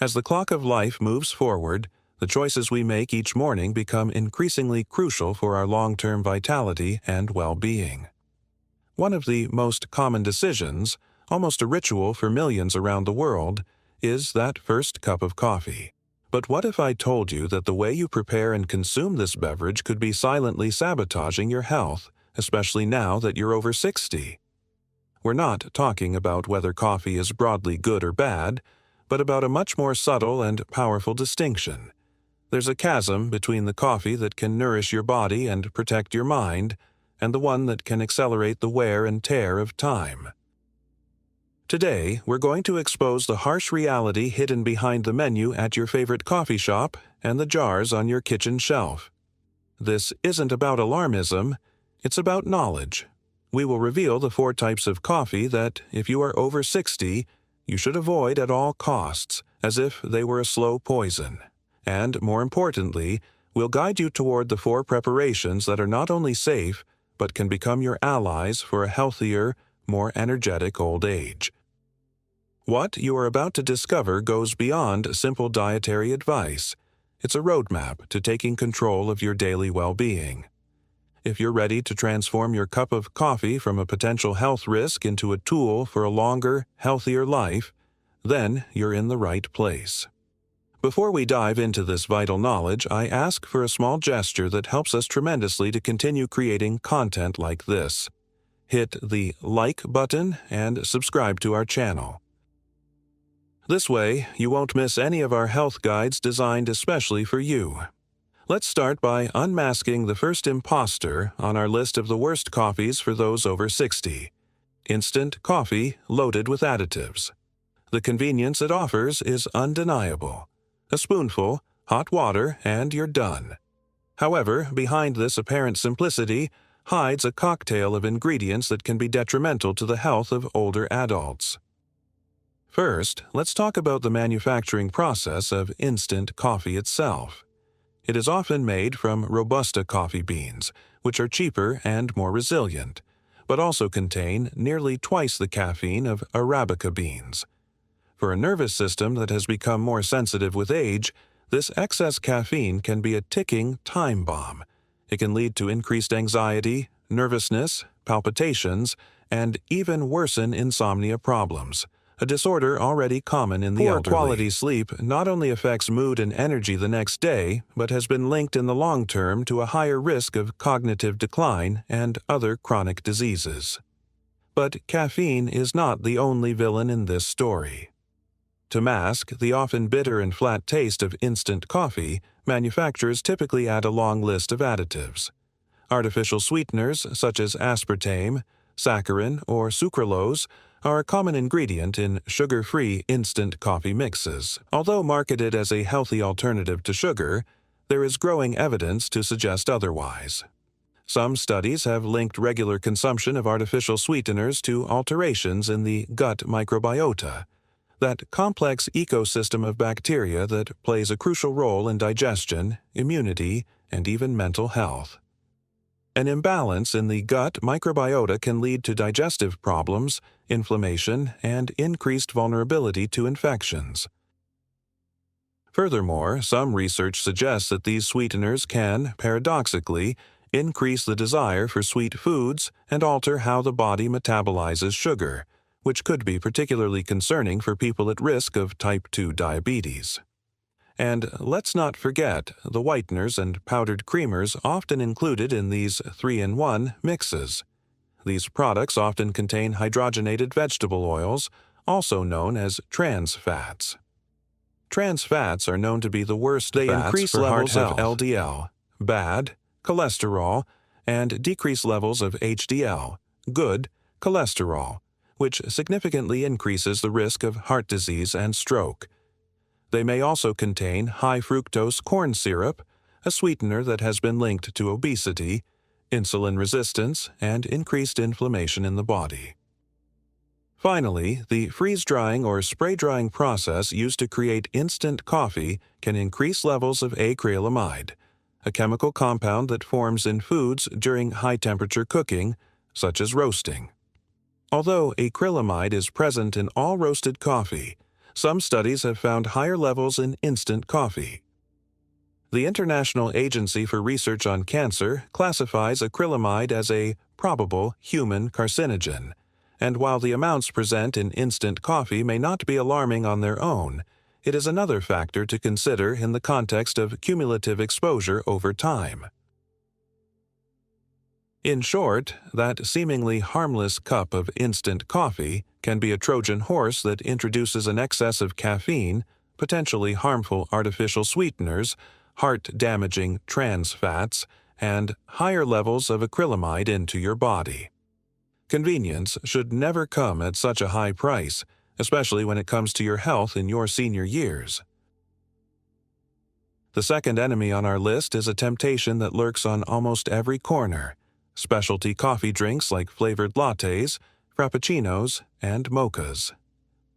As the clock of life moves forward, the choices we make each morning become increasingly crucial for our long-term vitality and well-being. One of the most common decisions, almost a ritual for millions around the world, is that first cup of coffee. But what if I told you that the way you prepare and consume this beverage could be silently sabotaging your health, especially now that you're over 60? We're not talking about whether coffee is broadly good or bad, but about a much more subtle and powerful distinction. There's a chasm between the coffee that can nourish your body and protect your mind, and the one that can accelerate the wear and tear of time. Today, we're going to expose the harsh reality hidden behind the menu at your favorite coffee shop and the jars on your kitchen shelf. This isn't about alarmism, it's about knowledge. We will reveal the 4 types of coffee that, if you are over 60, you should avoid at all costs, as if they were a slow poison. And, more importantly, we'll guide you toward the 4 preparations that are not only safe, but can become your allies for a healthier, more energetic old age. What you are about to discover goes beyond simple dietary advice. It's a roadmap to taking control of your daily well-being. If you're ready to transform your cup of coffee from a potential health risk into a tool for a longer, healthier life, then you're in the right place. Before we dive into this vital knowledge, I ask for a small gesture that helps us tremendously to continue creating content like this. Hit the like button and subscribe to our channel. This way, you won't miss any of our health guides designed especially for you. Let's start by unmasking the first imposter on our list of the worst coffees for those over 60. Instant coffee loaded with additives. The convenience it offers is undeniable. A spoonful, hot water, and you're done. However, behind this apparent simplicity hides a cocktail of ingredients that can be detrimental to the health of older adults. First, let's talk about the manufacturing process of instant coffee itself. It is often made from Robusta coffee beans, which are cheaper and more resilient, but also contain nearly twice the caffeine of Arabica beans. For a nervous system that has become more sensitive with age, this excess caffeine can be a ticking time bomb. It can lead to increased anxiety, nervousness, palpitations, and even worsen insomnia problems, a disorder already common in the elderly. Poor quality sleep not only affects mood and energy the next day, but has been linked in the long term to a higher risk of cognitive decline and other chronic diseases. But caffeine is not the only villain in this story. To mask the often bitter and flat taste of instant coffee, manufacturers typically add a long list of additives. Artificial sweeteners such as aspartame, saccharin, or sucralose are a common ingredient in sugar-free instant coffee mixes. Although marketed as a healthy alternative to sugar, there is growing evidence to suggest otherwise. Some studies have linked regular consumption of artificial sweeteners to alterations in the gut microbiota, that complex ecosystem of bacteria that plays a crucial role in digestion, immunity, and even mental health. An imbalance in the gut microbiota can lead to digestive problems, inflammation, and increased vulnerability to infections. Furthermore, some research suggests that these sweeteners can, paradoxically, increase the desire for sweet foods and alter how the body metabolizes sugar, which could be particularly concerning for people at risk of type 2 diabetes. And let's not forget the whiteners and powdered creamers often included in these 3-in-1 mixes. These products often contain hydrogenated vegetable oils, also known as trans fats. Trans fats are known to be the worst fats. They increase levels of LDL, bad, cholesterol, and decrease levels of HDL, good, cholesterol, which significantly increases the risk of heart disease and stroke. They may also contain high-fructose corn syrup, a sweetener that has been linked to obesity, insulin resistance, and increased inflammation in the body. Finally, the freeze-drying or spray-drying process used to create instant coffee can increase levels of acrylamide, a chemical compound that forms in foods during high-temperature cooking, such as roasting. Although acrylamide is present in all roasted coffee, Some studies have found higher levels in instant coffee. The International Agency for Research on Cancer classifies acrylamide as a probable human carcinogen, and while the amounts present in instant coffee may not be alarming on their own, it is another factor to consider in the context of cumulative exposure over time. In short, that seemingly harmless cup of instant coffee can be a Trojan horse that introduces an excess of caffeine, potentially harmful artificial sweeteners, heart-damaging trans fats, and higher levels of acrylamide into your body. Convenience should never come at such a high price, especially when it comes to your health in your senior years. The second enemy on our list is a temptation that lurks on almost every corner: specialty coffee drinks like flavored lattes, frappuccinos, and mochas.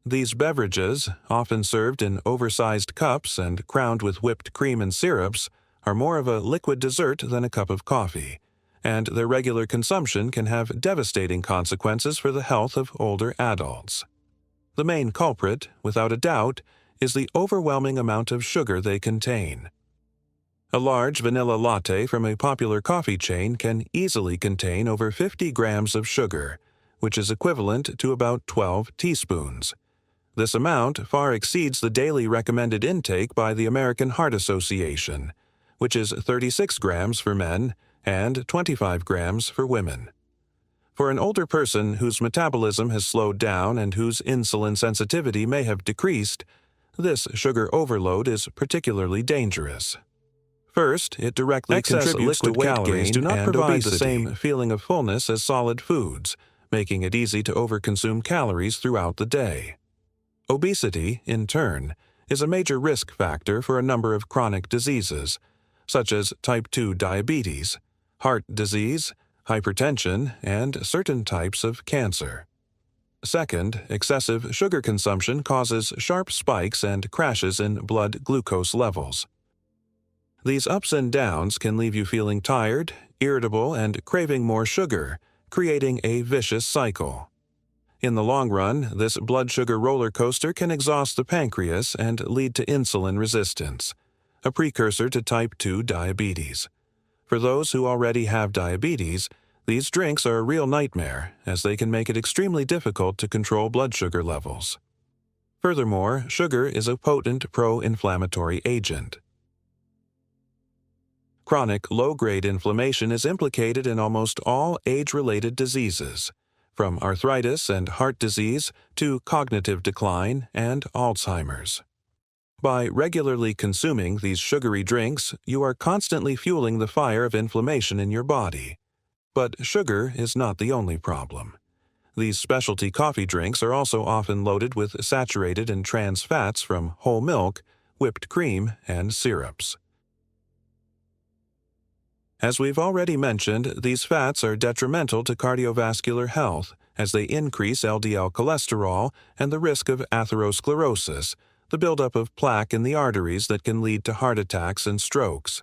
These beverages, often served in oversized cups and crowned with whipped cream and syrups, are more of a liquid dessert than a cup of coffee, and their regular consumption can have devastating consequences for the health of older adults. The main culprit, without a doubt, is the overwhelming amount of sugar they contain. A large vanilla latte from a popular coffee chain can easily contain over 50 grams of sugar, which is equivalent to about 12 teaspoons. This amount far exceeds the daily recommended intake by the American Heart Association, which is 36 grams for men and 25 grams for women. For an older person whose metabolism has slowed down and whose insulin sensitivity may have decreased, this sugar overload is particularly dangerous. First, it directly contributes to weight gain do not provide the same feeling of fullness as solid foods, making it easy to overconsume calories throughout the day. Obesity, in turn, is a major risk factor for a number of chronic diseases, such as type 2 diabetes, heart disease, hypertension, and certain types of cancer. Second, excessive sugar consumption causes sharp spikes and crashes in blood glucose levels. These ups and downs can leave you feeling tired, irritable, and craving more sugar, creating a vicious cycle. In the long run, this blood sugar roller coaster can exhaust the pancreas and lead to insulin resistance, a precursor to type 2 diabetes. For those who already have diabetes, these drinks are a real nightmare, as they can make it extremely difficult to control blood sugar levels. Furthermore, sugar is a potent pro-inflammatory agent. Chronic low-grade inflammation is implicated in almost all age-related diseases, from arthritis and heart disease to cognitive decline and Alzheimer's. By regularly consuming these sugary drinks, you are constantly fueling the fire of inflammation in your body. But sugar is not the only problem. These specialty coffee drinks are also often loaded with saturated and trans fats from whole milk, whipped cream, and syrups. As we've already mentioned, these fats are detrimental to cardiovascular health as they increase LDL cholesterol and the risk of atherosclerosis, the buildup of plaque in the arteries that can lead to heart attacks and strokes.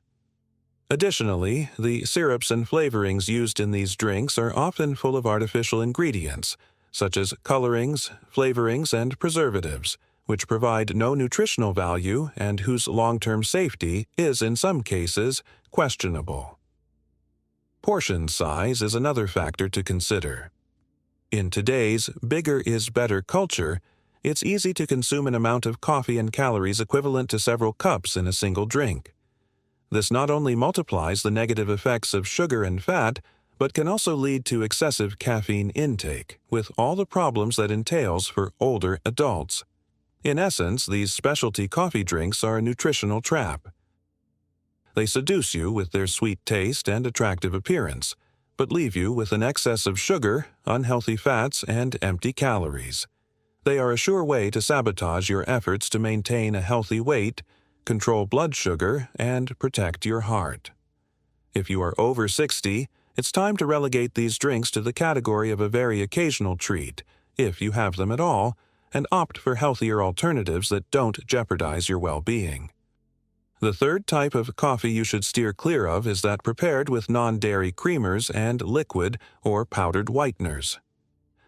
Additionally, the syrups and flavorings used in these drinks are often full of artificial ingredients, such as colorings, flavorings, and preservatives, which provide no nutritional value and whose long-term safety is, in some cases, questionable. Portion size is another factor to consider. In today's bigger is better culture, it's easy to consume an amount of coffee and calories equivalent to several cups in a single drink. This not only multiplies the negative effects of sugar and fat, but can also lead to excessive caffeine intake, with all the problems that entails for older adults. In essence, these specialty coffee drinks are a nutritional trap. They seduce you with their sweet taste and attractive appearance, but leave you with an excess of sugar, unhealthy fats, and empty calories. They are a sure way to sabotage your efforts to maintain a healthy weight, control blood sugar, and protect your heart. If you are over 60, it's time to relegate these drinks to the category of a very occasional treat, if you have them at all, and opt for healthier alternatives that don't jeopardize your well-being. The third type of coffee you should steer clear of is that prepared with non-dairy creamers and liquid or powdered whiteners.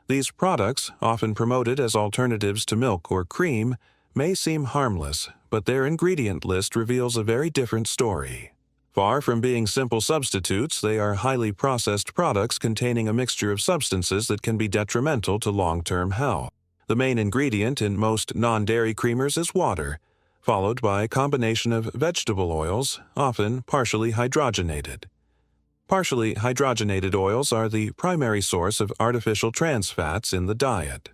These products, often promoted as alternatives to milk or cream, may seem harmless, but their ingredient list reveals a very different story. Far from being simple substitutes, they are highly processed products containing a mixture of substances that can be detrimental to long-term health. The main ingredient in most non-dairy creamers is water, followed by a combination of vegetable oils, often partially hydrogenated. Partially hydrogenated oils are the primary source of artificial trans fats in the diet.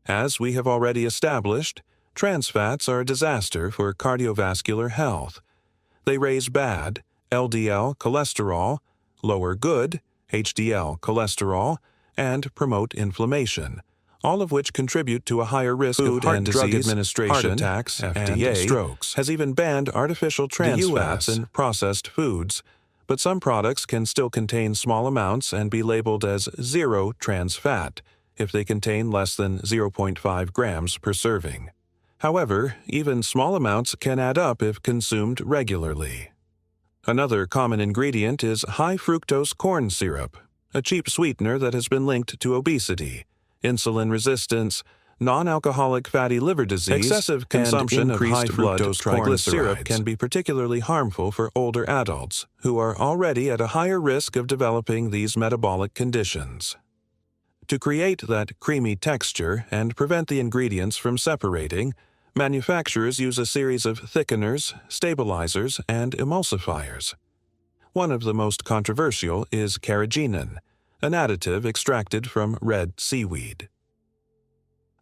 As we have already established, trans fats are a disaster for cardiovascular health. They raise bad LDL cholesterol, lower good HDL cholesterol, and promote inflammation, all of which contribute to a higher risk of heart disease, Drug Administration, heart attacks, FDA, and strokes. Has even banned artificial trans fats in processed foods, but some products can still contain small amounts and be labeled as zero trans fat if they contain less than 0.5 grams per serving. However, even small amounts can add up if consumed regularly. Another common ingredient is high fructose corn syrup, a cheap sweetener that has been linked to obesity, insulin resistance, non-alcoholic fatty liver disease. Excessive consumption of high fructose corn syrup can be particularly harmful for older adults who are already at a higher risk of developing these metabolic conditions. To create that creamy texture and prevent the ingredients from separating, manufacturers use a series of thickeners, stabilizers, and emulsifiers. One of the most controversial is carrageenan, an additive extracted from red seaweed.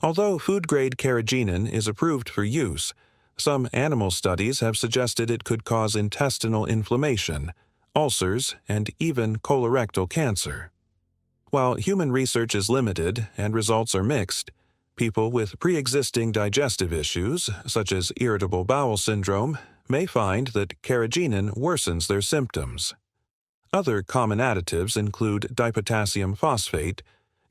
Although food-grade carrageenan is approved for use, some animal studies have suggested it could cause intestinal inflammation, ulcers, and even colorectal cancer. While human research is limited and results are mixed, people with pre-existing digestive issues, such as irritable bowel syndrome, may find that carrageenan worsens their symptoms. Other common additives include dipotassium phosphate,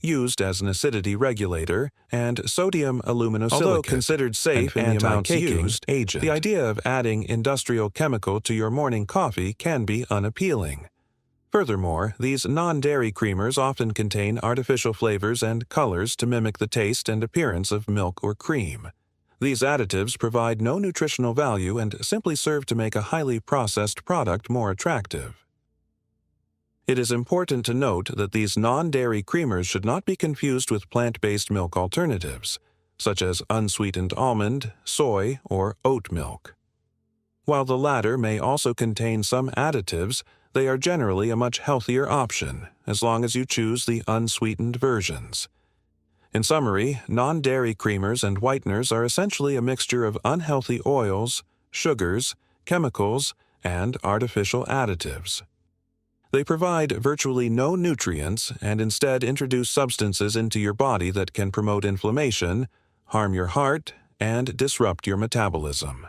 used as an acidity regulator, and sodium aluminosilicate. Although considered safe in the amounts used, the idea of adding industrial chemical to your morning coffee can be unappealing. Furthermore, these non-dairy creamers often contain artificial flavors and colors to mimic the taste and appearance of milk or cream. These additives provide no nutritional value and simply serve to make a highly processed product more attractive. It is important to note that these non-dairy creamers should not be confused with plant-based milk alternatives, such as unsweetened almond, soy, or oat milk. While the latter may also contain some additives, they are generally a much healthier option, as long as you choose the unsweetened versions. In summary, non-dairy creamers and whiteners are essentially a mixture of unhealthy oils, sugars, chemicals, and artificial additives. They provide virtually no nutrients and instead introduce substances into your body that can promote inflammation, harm your heart, and disrupt your metabolism.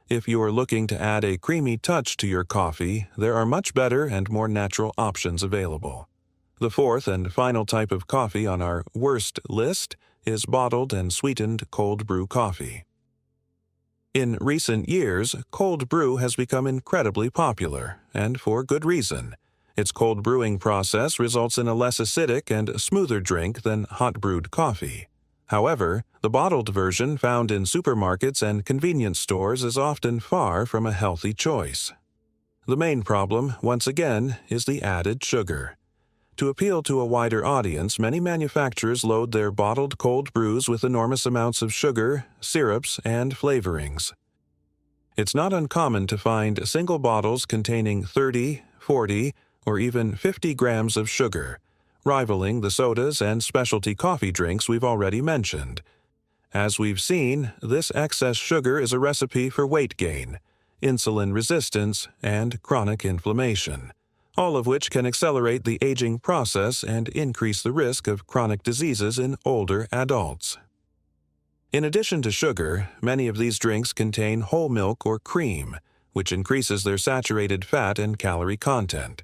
If you're looking to add a creamy touch to your coffee, there are much better and more natural options available. The fourth and final type of coffee on our worst list is bottled and sweetened cold brew coffee. In recent years, cold brew has become incredibly popular, and for good reason. Its cold brewing process results in a less acidic and smoother drink than hot brewed coffee. However, the bottled version found in supermarkets and convenience stores is often far from a healthy choice. The main problem, once again, is the added sugar. To appeal to a wider audience, many manufacturers load their bottled cold brews with enormous amounts of sugar, syrups, and flavorings. It's not uncommon to find single bottles containing 30, 40, or even 50 grams of sugar, rivaling the sodas and specialty coffee drinks we've already mentioned. As we've seen, this excess sugar is a recipe for weight gain, insulin resistance, and chronic inflammation, all of which can accelerate the aging process and increase the risk of chronic diseases in older adults. In addition to sugar, many of these drinks contain whole milk or cream, which increases their saturated fat and calorie content.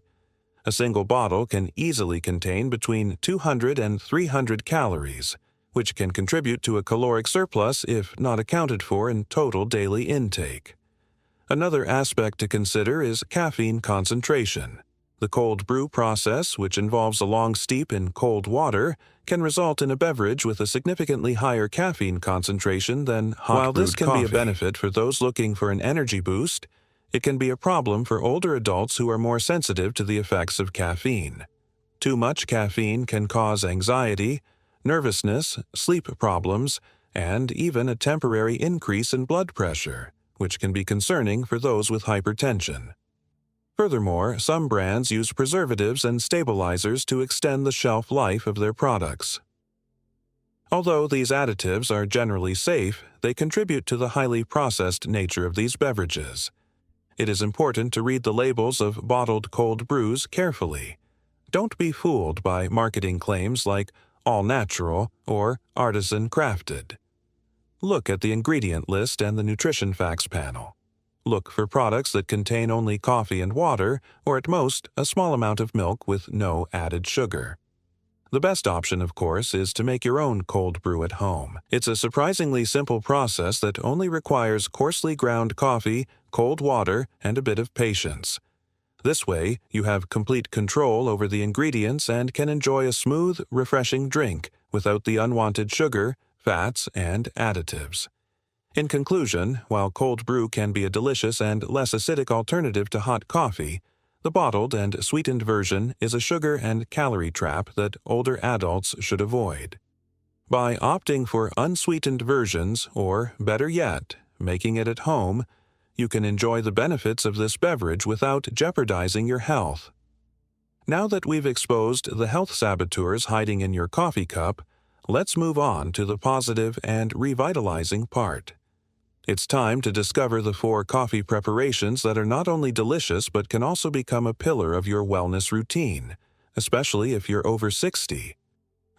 A single bottle can easily contain between 200 and 300 calories, which can contribute to a caloric surplus if not accounted for in total daily intake. Another aspect to consider is caffeine concentration. The cold brew process, which involves a long steep in cold water, can result in a beverage with a significantly higher caffeine concentration than hot brewed coffee. While this can be a benefit for those looking for an energy boost, it can be a problem for older adults who are more sensitive to the effects of caffeine. Too much caffeine can cause anxiety, nervousness, sleep problems, and even a temporary increase in blood pressure, which can be concerning for those with hypertension. Furthermore, some brands use preservatives and stabilizers to extend the shelf life of their products. Although these additives are generally safe, they contribute to the highly processed nature of these beverages. It is important to read the labels of bottled cold brews carefully. Don't be fooled by marketing claims like all natural or artisan crafted. Look at the ingredient list and the nutrition facts panel. Look for products that contain only coffee and water, or at most, a small amount of milk with no added sugar. The best option, of course, is to make your own cold brew at home. It's a surprisingly simple process that only requires coarsely ground coffee, cold water, and a bit of patience. This way, you have complete control over the ingredients and can enjoy a smooth, refreshing drink without the unwanted sugar, fats, and additives. In conclusion, while cold brew can be a delicious and less acidic alternative to hot coffee, the bottled and sweetened version is a sugar and calorie trap that older adults should avoid. By opting for unsweetened versions, or better yet, making it at home, you can enjoy the benefits of this beverage without jeopardizing your health. Now that we've exposed the health saboteurs hiding in your coffee cup, let's move on to the positive and revitalizing part. It's time to discover the 4 coffee preparations that are not only delicious but can also become a pillar of your wellness routine, especially if you're over 60.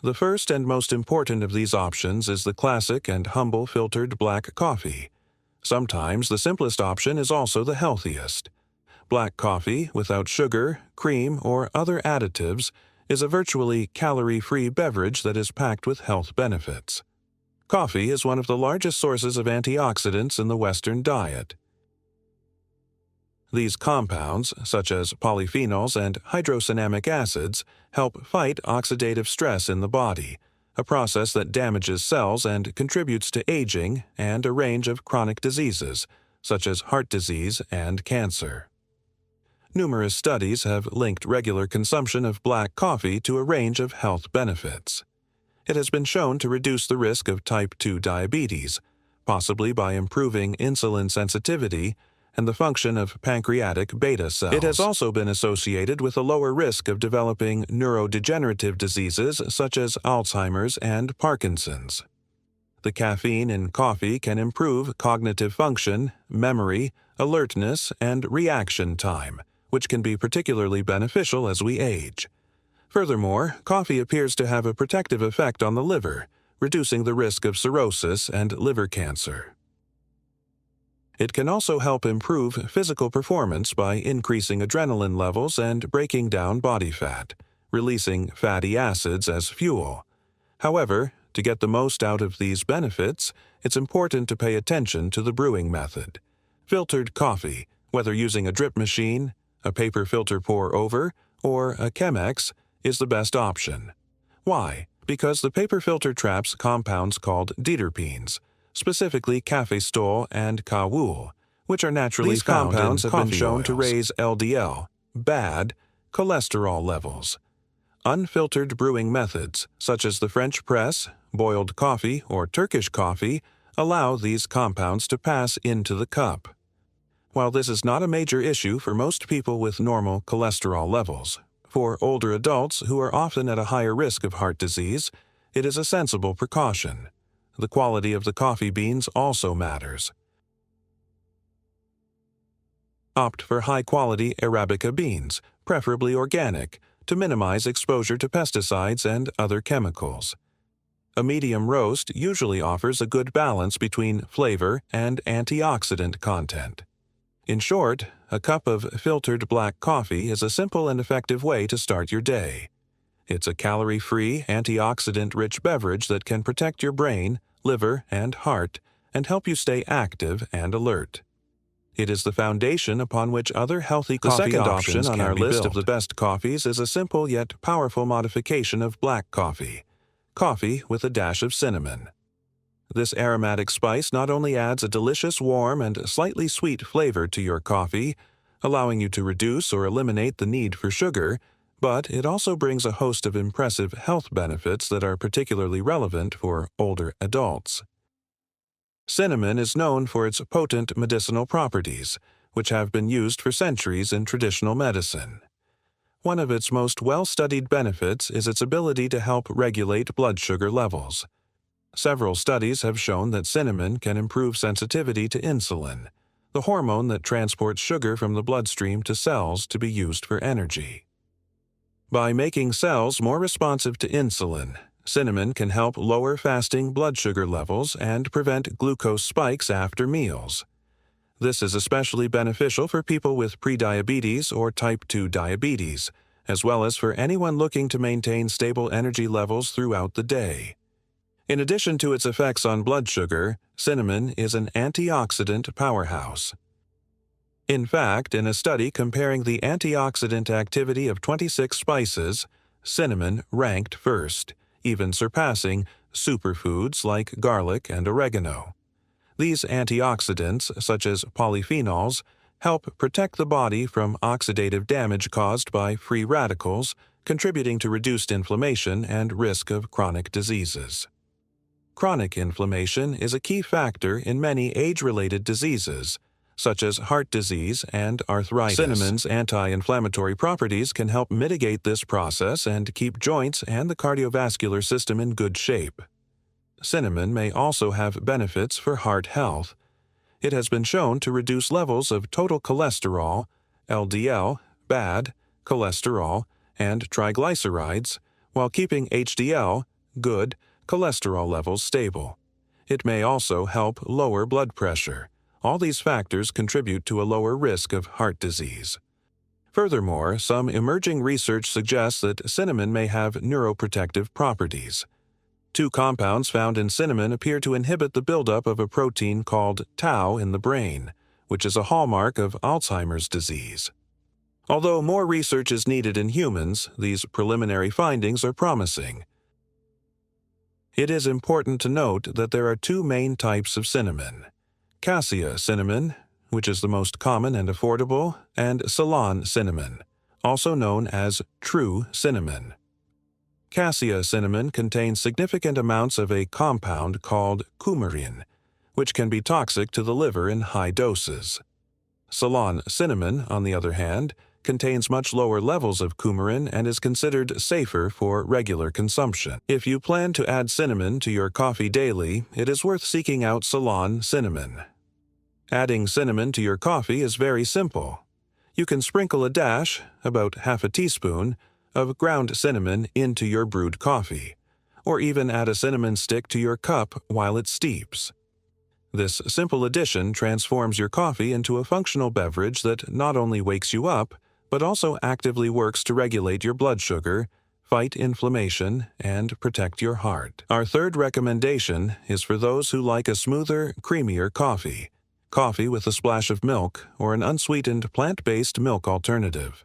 The first and most important of these options is the classic and humble filtered black coffee. Sometimes the simplest option is also the healthiest. Black coffee, without sugar, cream, or other additives, is a virtually calorie-free beverage that is packed with health benefits. Coffee is one of the largest sources of antioxidants in the Western diet. These compounds, such as polyphenols and hydrocinamic acids, help fight oxidative stress in the body, a process that damages cells and contributes to aging and a range of chronic diseases, such as heart disease and cancer. Numerous studies have linked regular consumption of black coffee to a range of health benefits. It has been shown to reduce the risk of type 2 diabetes, possibly by improving insulin sensitivity and the function of pancreatic beta cells. It has also been associated with a lower risk of developing neurodegenerative diseases such as Alzheimer's and Parkinson's. The caffeine in coffee can improve cognitive function, memory, alertness, and reaction time, which can be particularly beneficial as we age. Furthermore, coffee appears to have a protective effect on the liver, reducing the risk of cirrhosis and liver cancer. It can also help improve physical performance by increasing adrenaline levels and breaking down body fat, releasing fatty acids as fuel. However, to get the most out of these benefits, it's important to pay attention to the brewing method. Filtered coffee, whether using a drip machine, a paper filter pour-over, or a Chemex, is the best option. Why? Because the paper filter traps compounds called deuterpenes, specifically cafestol and kawul, which are naturally found in coffee oils. These compounds have been shown to raise LDL, bad, cholesterol levels. Unfiltered brewing methods, such as the French press, boiled coffee, or Turkish coffee, allow these compounds to pass into the cup. While this is not a major issue for most people with normal cholesterol levels, for older adults who are often at a higher risk of heart disease, it is a sensible precaution. The quality of the coffee beans also matters. Opt for high-quality Arabica beans, preferably organic, to minimize exposure to pesticides and other chemicals. A medium roast usually offers a good balance between flavor and antioxidant content. In short, a cup of filtered black coffee is a simple and effective way to start your day. It's a calorie-free, antioxidant-rich beverage that can protect your brain, liver, and heart, and help you stay active and alert. It is the foundation upon which other healthy coffee options on our list of the best coffees is a simple yet powerful modification of black coffee, coffee with a dash of cinnamon. This aromatic spice not only adds a delicious warm and slightly sweet flavor to your coffee, allowing you to reduce or eliminate the need for sugar, but it also brings a host of impressive health benefits that are particularly relevant for older adults. Cinnamon is known for its potent medicinal properties, which have been used for centuries in traditional medicine. One of its most well-studied benefits is its ability to help regulate blood sugar levels. Several studies have shown that cinnamon can improve sensitivity to insulin, the hormone that transports sugar from the bloodstream to cells to be used for energy. By making cells more responsive to insulin, cinnamon can help lower fasting blood sugar levels and prevent glucose spikes after meals. This is especially beneficial for people with prediabetes or type 2 diabetes, as well as for anyone looking to maintain stable energy levels throughout the day. In addition to its effects on blood sugar, cinnamon is an antioxidant powerhouse. In fact, in a study comparing the antioxidant activity of 26 spices, cinnamon ranked first, even surpassing superfoods like garlic and oregano. These antioxidants, such as polyphenols, help protect the body from oxidative damage caused by free radicals, contributing to reduced inflammation and risk of chronic diseases. Chronic inflammation is a key factor in many age-related diseases, such as heart disease and arthritis. Cinnamon's anti-inflammatory properties can help mitigate this process and keep joints and the cardiovascular system in good shape. Cinnamon may also have benefits for heart health. It has been shown to reduce levels of total cholesterol, LDL, bad cholesterol, and triglycerides, while keeping HDL, good cholesterol levels stable. It may also help lower blood pressure. All these factors contribute to a lower risk of heart disease. Furthermore, some emerging research suggests that cinnamon may have neuroprotective properties. Two compounds found in cinnamon appear to inhibit the buildup of a protein called tau in the brain, which is a hallmark of Alzheimer's disease. Although more research is needed in humans, these preliminary findings are promising. It is important to note that there are two main types of cinnamon: cassia cinnamon, which is the most common and affordable, and Ceylon cinnamon, also known as true cinnamon. Cassia cinnamon contains significant amounts of a compound called coumarin, which can be toxic to the liver in high doses. Ceylon cinnamon, on the other hand, contains much lower levels of coumarin and is considered safer for regular consumption. If you plan to add cinnamon to your coffee daily, it is worth seeking out Ceylon cinnamon. Adding cinnamon to your coffee is very simple. You can sprinkle a dash, about half a teaspoon, of ground cinnamon into your brewed coffee, or even add a cinnamon stick to your cup while it steeps. This simple addition transforms your coffee into a functional beverage that not only wakes you up, but also actively works to regulate your blood sugar, fight inflammation, and protect your heart. Our third recommendation is for those who like a smoother, creamier coffee with a splash of milk, or an unsweetened plant-based milk alternative.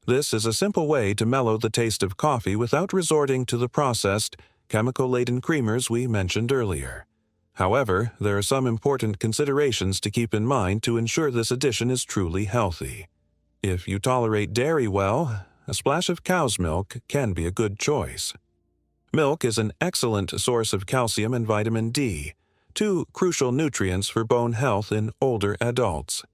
This is a simple way to mellow the taste of coffee without resorting to the processed, chemical-laden creamers we mentioned earlier. However, there are some important considerations to keep in mind to ensure this addition is truly healthy. If you tolerate dairy well, a splash of cow's milk can be a good choice. Milk is an excellent source of calcium and vitamin D, two crucial nutrients for bone health in older adults.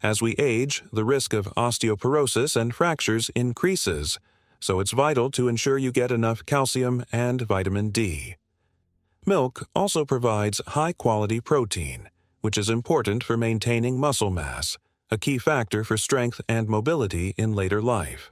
As we age, the risk of osteoporosis and fractures increases, so it's vital to ensure you get enough calcium and vitamin D. Milk also provides high-quality protein, which is important for maintaining muscle mass, a key factor for strength and mobility in later life.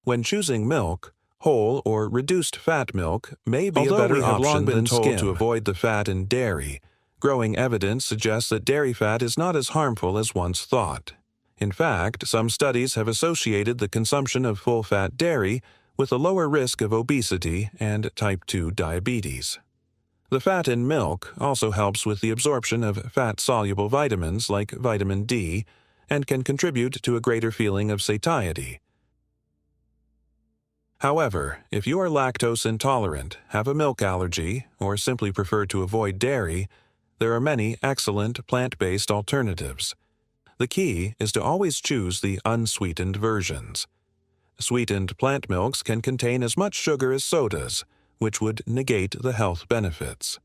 When choosing milk, whole or reduced fat milk may be a better option than skim. To avoid the fat in dairy, growing evidence suggests that dairy fat is not as harmful as once thought. In fact, some studies have associated the consumption of full-fat dairy with a lower risk of obesity and type 2 diabetes. The fat in milk also helps with the absorption of fat-soluble vitamins like vitamin D and can contribute to a greater feeling of satiety. However, if you are lactose intolerant, have a milk allergy, or simply prefer to avoid dairy, there are many excellent plant-based alternatives. The key is to always choose the unsweetened versions. Sweetened plant milks can contain as much sugar as sodas, which would negate the health benefits.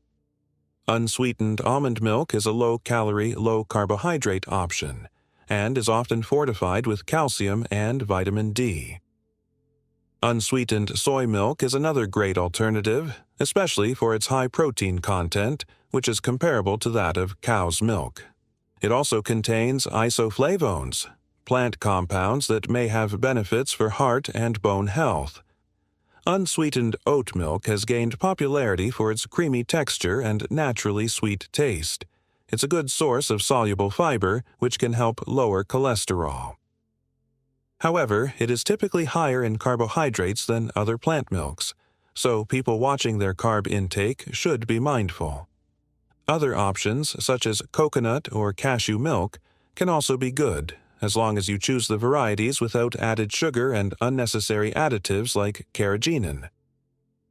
Unsweetened almond milk is a low-calorie, low-carbohydrate option, and is often fortified with calcium and vitamin D. Unsweetened soy milk is another great alternative, especially for its high protein content, which is comparable to that of cow's milk. It also contains isoflavones, plant compounds that may have benefits for heart and bone health. Unsweetened oat milk has gained popularity for its creamy texture and naturally sweet taste. It's a good source of soluble fiber, which can help lower cholesterol. However, it is typically higher in carbohydrates than other plant milks, so people watching their carb intake should be mindful. Other options, such as coconut or cashew milk, can also be good, as long as you choose the varieties without added sugar and unnecessary additives like carrageenan.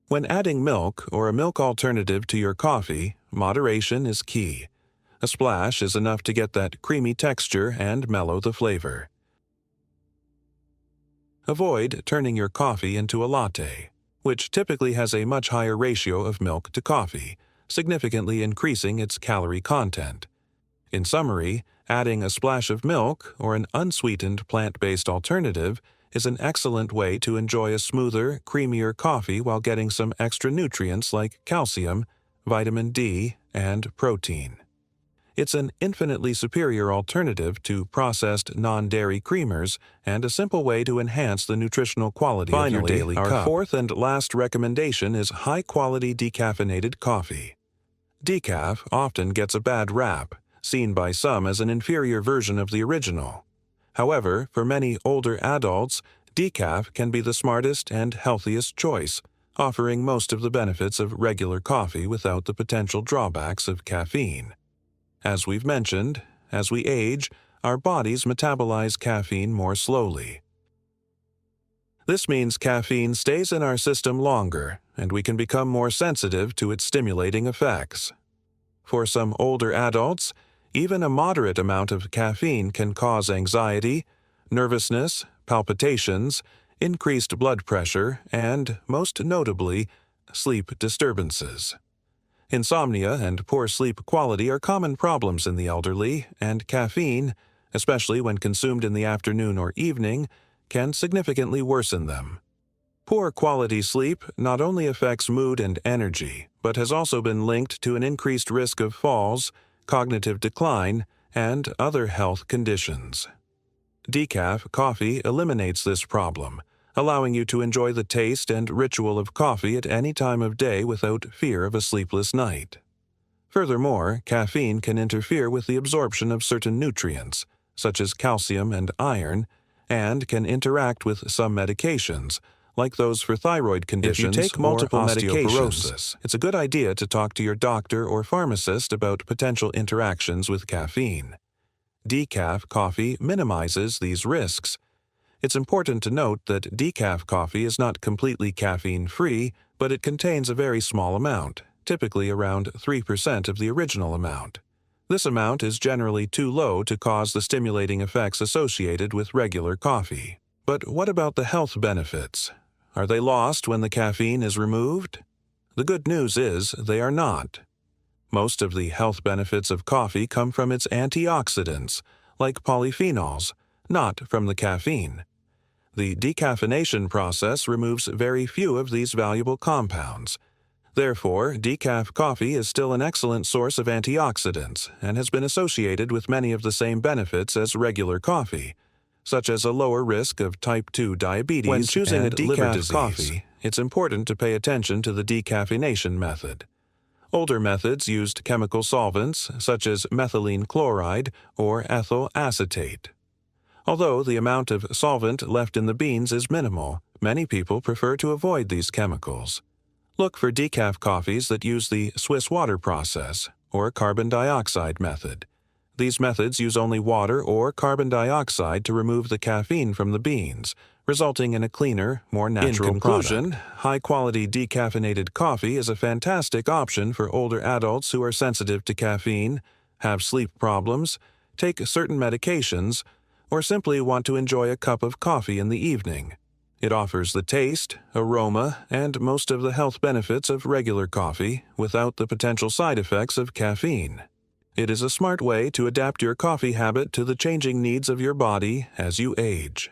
When adding milk or a milk alternative to your coffee, moderation is key. A splash is enough to get that creamy texture and mellow the flavor. Avoid turning your coffee into a latte, which typically has a much higher ratio of milk to coffee, significantly increasing its calorie content. In summary, adding a splash of milk or an unsweetened plant-based alternative is an excellent way to enjoy a smoother, creamier coffee while getting some extra nutrients like calcium, vitamin D, and protein. It's an infinitely superior alternative to processed non-dairy creamers and a simple way to enhance the nutritional quality of your daily cup. Our fourth and last recommendation is high-quality decaffeinated coffee. Decaf often gets a bad rap, seen by some as an inferior version of the original. However, for many older adults, decaf can be the smartest and healthiest choice, offering most of the benefits of regular coffee without the potential drawbacks of caffeine. As we've mentioned, as we age, our bodies metabolize caffeine more slowly. This means caffeine stays in our system longer, and we can become more sensitive to its stimulating effects. For some older adults, even a moderate amount of caffeine can cause anxiety, nervousness, palpitations, increased blood pressure, and, most notably, sleep disturbances. Insomnia and poor sleep quality are common problems in the elderly, and caffeine, especially when consumed in the afternoon or evening, can significantly worsen them. Poor quality sleep not only affects mood and energy, but has also been linked to an increased risk of falls, cognitive decline, and other health conditions. Decaf coffee eliminates this problem, allowing you to enjoy the taste and ritual of coffee at any time of day without fear of a sleepless night. Furthermore, caffeine can interfere with the absorption of certain nutrients, such as calcium and iron, and can interact with some medications, like those for thyroid conditions. If you take multiple medications, it's a good idea to talk to your doctor or pharmacist about potential interactions with caffeine. Decaf coffee minimizes these risks. It's important to note that decaf coffee is not completely caffeine-free, but it contains a very small amount, typically around 3% of the original amount. This amount is generally too low to cause the stimulating effects associated with regular coffee. But what about the health benefits? Are they lost when the caffeine is removed? The good news is they are not. Most of the health benefits of coffee come from its antioxidants, like polyphenols, not from the caffeine. The decaffeination process removes very few of these valuable compounds. Therefore, decaf coffee is still an excellent source of antioxidants and has been associated with many of the same benefits as regular coffee, such as a lower risk of type 2 diabetes. When choosing a decaf coffee, it's important to pay attention to the decaffeination method. Older methods used chemical solvents such as methylene chloride or ethyl acetate. Although the amount of solvent left in the beans is minimal, many people prefer to avoid these chemicals. Look for decaf coffees that use the Swiss water process or carbon dioxide method. These methods use only water or carbon dioxide to remove the caffeine from the beans, resulting in a cleaner, more natural conclusion, product. High-quality decaffeinated coffee is a fantastic option for older adults who are sensitive to caffeine, have sleep problems, take certain medications, or simply want to enjoy a cup of coffee in the evening. It offers the taste, aroma, and most of the health benefits of regular coffee without the potential side effects of caffeine. It is a smart way to adapt your coffee habit to the changing needs of your body as you age.